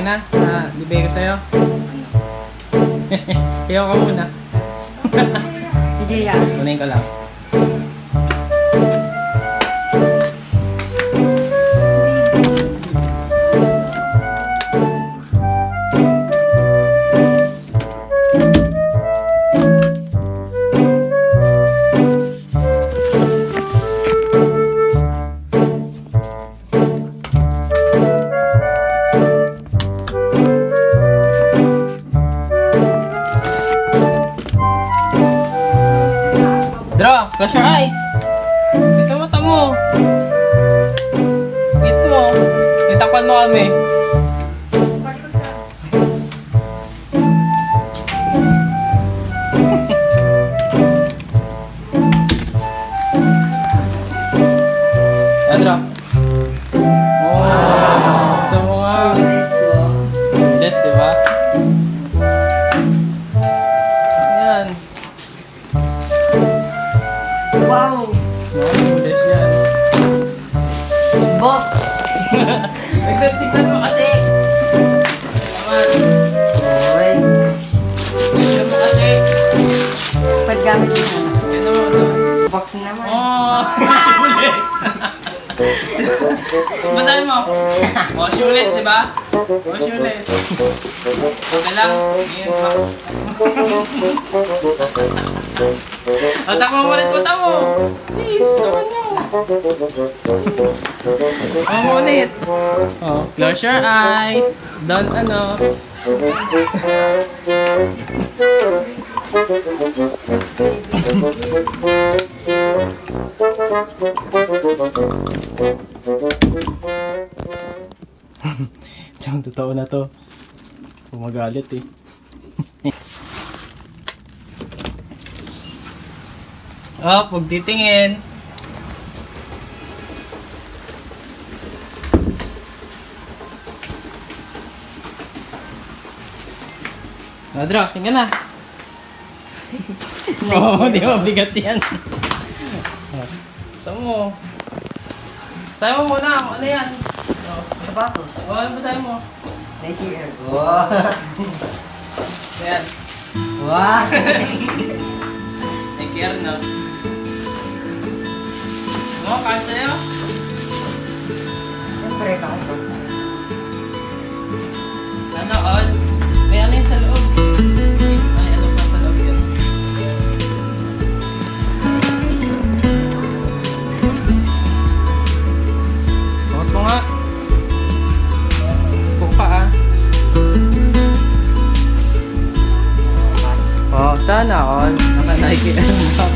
na sa bibigay ko sa'yo. Sigaw ka muna. Hindi yan. Kunin ko lang. Draw, close your eyes. Ito mata mo. Wait mo. Itakpan mo kami. Draw. Oh, gusto mo nga. Yes, diba? Ayan. Wow! Yes, yan. Box! Nagtatignan mo kasi. Naman. Oy! Tignan mo kasi. Ba't gamit mo naman? Tignan mo ito. Box naman. Oh, shoeless. Basahin mo. Oh, shoeless, di ba? Oh, shoeless. Okay lang. Ngayon, box. O, takmo mo ulit. Punta mo. Please, naman nyo. Oh, ulit. Oh, close your eyes. Don't ano. Tiyang totoo na to. Pumagalit eh. Oh, pag titingin. Adra, tingnan na. Oo, di mabigat yan. Saan mo? Tayo mo muna, ano yan? Sapatos. O, ano ba tayo mo? Nike Air. Wow! Ayan. Wow! Take care, no? No, kaya sa'yo? Siyempre, bakit? Ano, on? May ano yung sa loob? Ay, ano pa sa loob yun? Bakit mo nga? Buka ah. Oh, sana on. Naka-Nike Air Max.